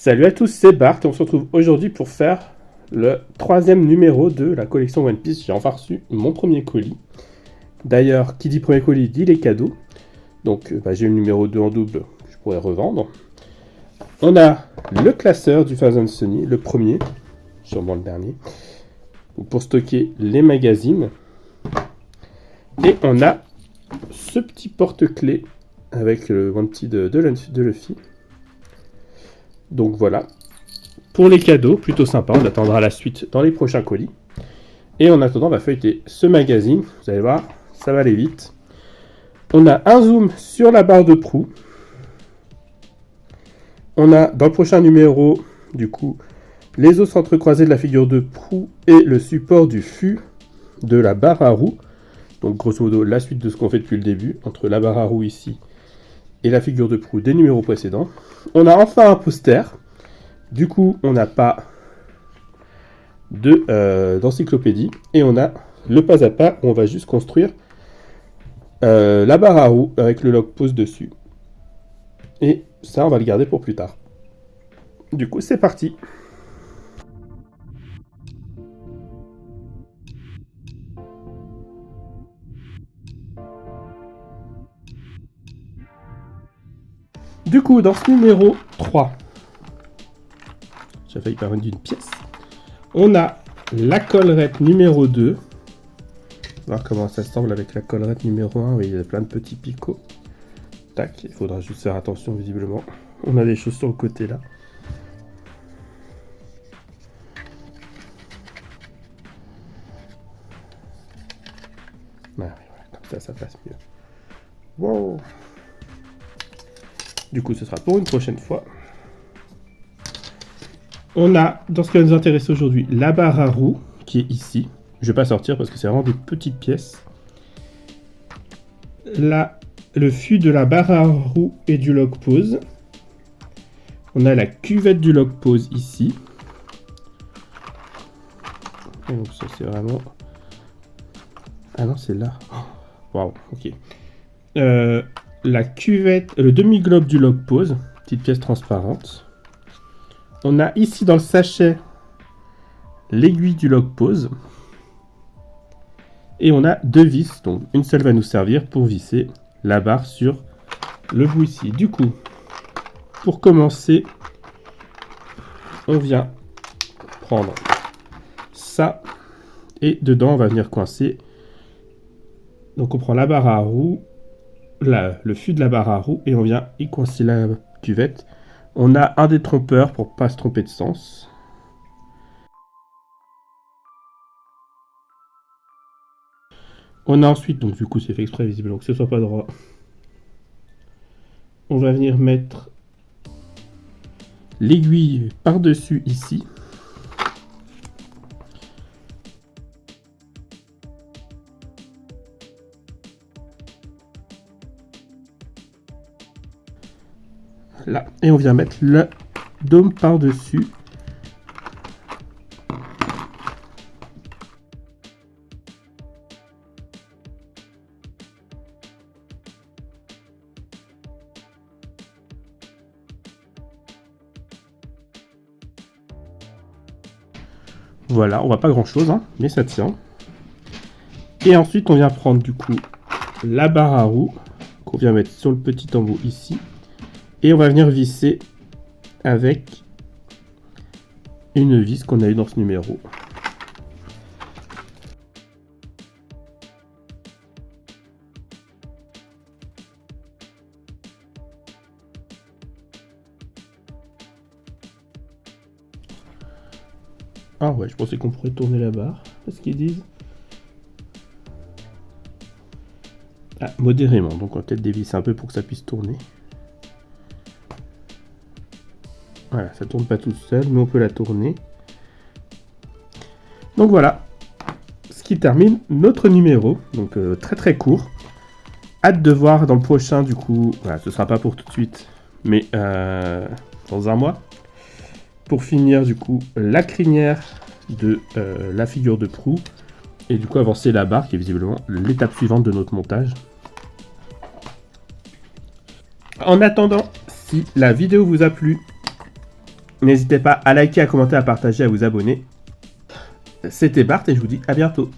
Salut à tous, c'est Bart et on se retrouve aujourd'hui pour faire le 3e numéro de la collection One Piece. J'ai enfin reçu mon premier colis. D'ailleurs, qui dit premier colis dit les cadeaux. Donc j'ai le numéro 2 en double que je pourrais revendre. On a le classeur du Thousand Sunny, le premier, sûrement le dernier, pour stocker les magazines. Et on a ce petit porte-clés avec le Wanted de Luffy. Donc voilà, pour les cadeaux, plutôt sympa, on attendra la suite dans les prochains colis. Et en attendant, on va feuilleter ce magazine, vous allez voir, ça va aller vite. On a un zoom sur la barre de proue. On a dans le prochain numéro, du coup, les os entrecroisés de la figure de proue et le support du fût de la barre à roue. Donc grosso modo, la suite de ce qu'on fait depuis le début, entre la barre à roue ici et la figure de proue des numéros précédents. On a enfin un poster. Du coup, on n'a pas d'encyclopédie. Et on a le pas à pas où on va juste construire la barre à roue avec le log pose dessus. Et ça, on va le garder pour plus tard. Du coup, c'est parti. Du coup, dans ce numéro 3, j'ai failli parler d'une pièce, on a la collerette numéro 2. On va voir comment ça semble avec la collerette numéro 1. Oui, il y a plein de petits picots. Tac, il faudra juste faire attention visiblement. On a des choses sur le côté là. Voilà, comme ça passe mieux. Wow. Du coup, ce sera pour une prochaine fois. On a, dans ce qui va nous intéresser aujourd'hui, la barre à roue qui est ici. Je ne vais pas sortir parce que c'est vraiment des petites pièces. Là, le fût de la barre à roue et du log pose. On a la cuvette du log pose ici. Et donc ça c'est vraiment... Ah non, c'est là. Waouh, ok. La cuvette, le demi-globe du log pose, petite pièce transparente. On a ici dans le sachet l'aiguille du log pose. Et on a deux vis, donc une seule va nous servir pour visser la barre sur le bout ici. Du coup, pour commencer, on vient prendre ça et dedans on va venir coincer. Donc on prend la barre à roue, le fût de la barre à roue et on vient y coincer la cuvette. On a un détrompeur pour pas se tromper de sens. On a ensuite, donc du coup c'est fait exprès visiblement que ce soit pas droit. On va venir mettre l'aiguille par-dessus ici. Là, et on vient mettre le dôme par-dessus. Voilà, on voit pas grand chose, hein, mais ça tient. Et ensuite, on vient prendre du coup la barre à roue qu'on vient mettre sur le petit embout ici. Et on va venir visser avec une vis qu'on a eu dans ce numéro. Ah ouais, je pensais qu'on pourrait tourner la barre, parce qu'ils disent. Ah, modérément, donc on va peut-être dévisser un peu pour que ça puisse tourner. Voilà, ça tourne pas tout seul, mais on peut la tourner. Donc voilà, ce qui termine notre numéro, donc très très court. Hâte de voir dans le prochain, du coup, voilà, ce sera pas pour tout de suite, mais dans un mois. Pour finir, du coup, la crinière de la figure de proue, et du coup avancer la barre, qui est visiblement l'étape suivante de notre montage. En attendant, si la vidéo vous a plu, N'hésitez pas à liker, à commenter, à partager, à vous abonner. C'était Bart et je vous dis à bientôt.